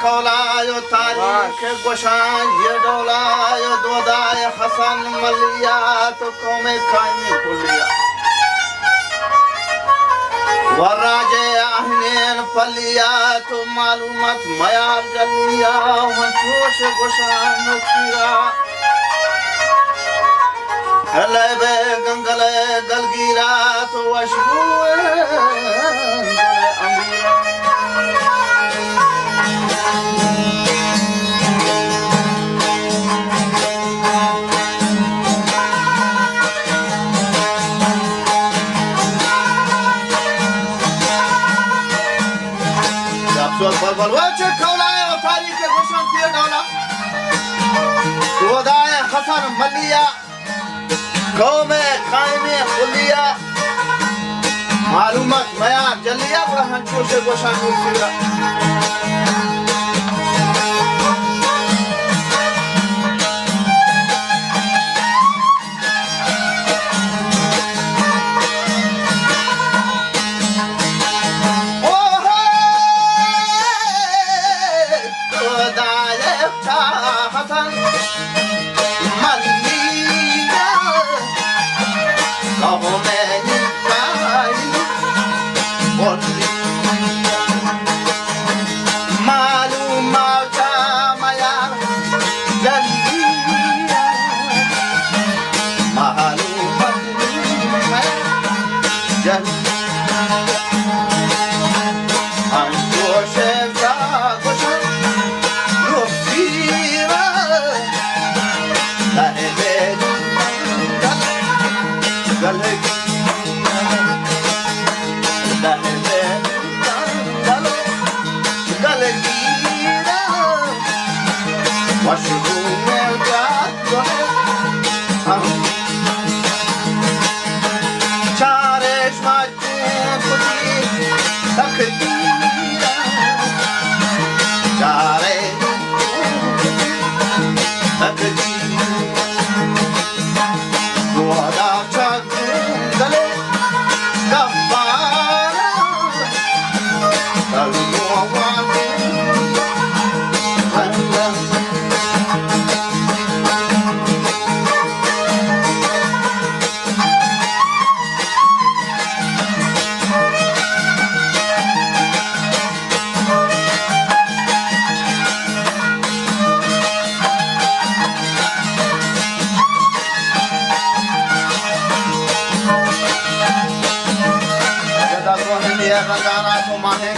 कौलायो तारीख गोशान ये डोलायो दोदाय हसन मलिया तो कौमे कायमी कुलिया वराजे आहनेन पलिया तो मालूमत मयार जलिया वंचोश गोशान नुकिरा हलेबे गंगले गलगीरा तो वशबुए अमीरा बलवाचे कौलाए और तारीख गुशन किए डोला दोदाए हसन मलिया कौमे कायमे खुलिया मालूमत मया जलिया ग्रहण चोशे गोशान नुकिरा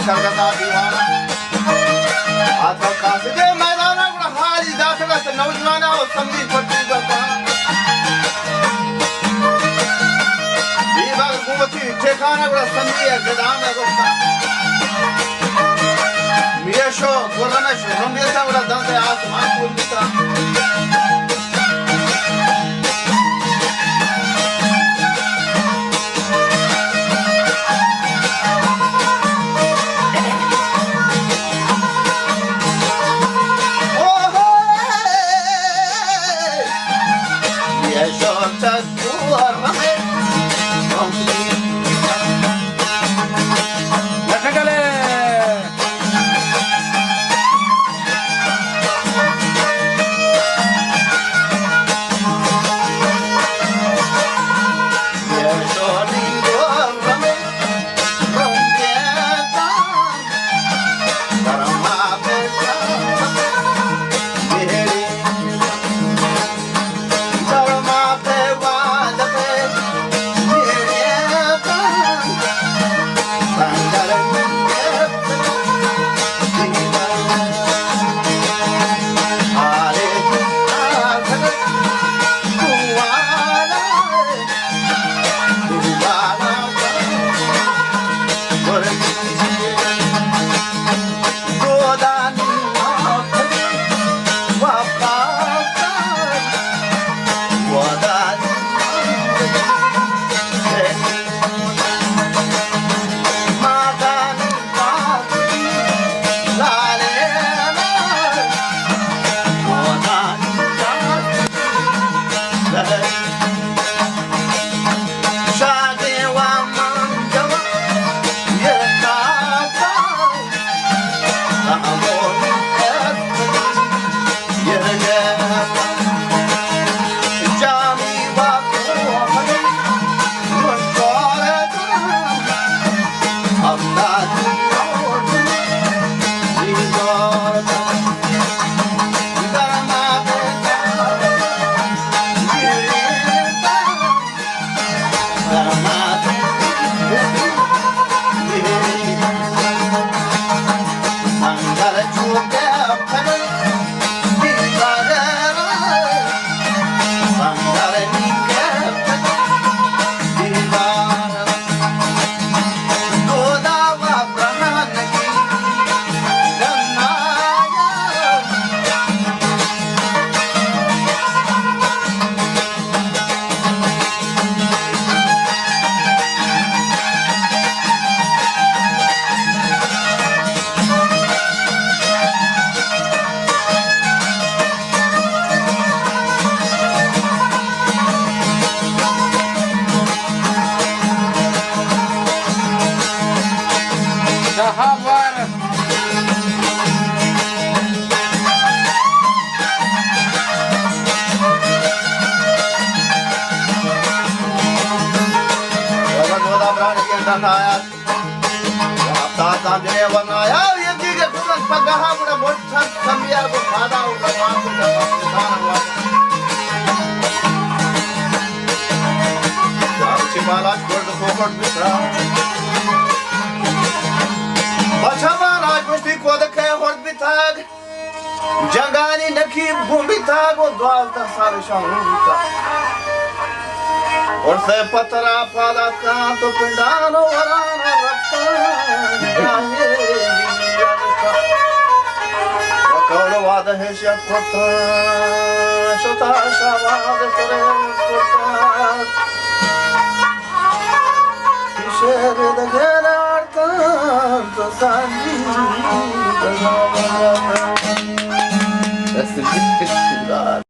करगता दीवाना आता कासिदे मैदाना गुण हाली दाखला से नौजवाना और संगी पट्टी करता बीबाग गुमती ठेकाना गुण संगी है गदाम है गुस्ता मियशो गुरनश रंगेता गुण दंते आसमान फूल मित्रा Rani Danayat. Tata Devanaya, you dig a good Pagaha, what Samia, Pada, Chimala, the forward with Bachamana, which we call the Kahor Bitag, Jangani, Nakim, Bumitago, Dwalta, Sarishan. Orse Patara, Pada, Canto, Pindano, Varana, Kaulawada Hesha Kota, Shota Shavada Kota, Kishere the Gerarta, the Sandi, that's the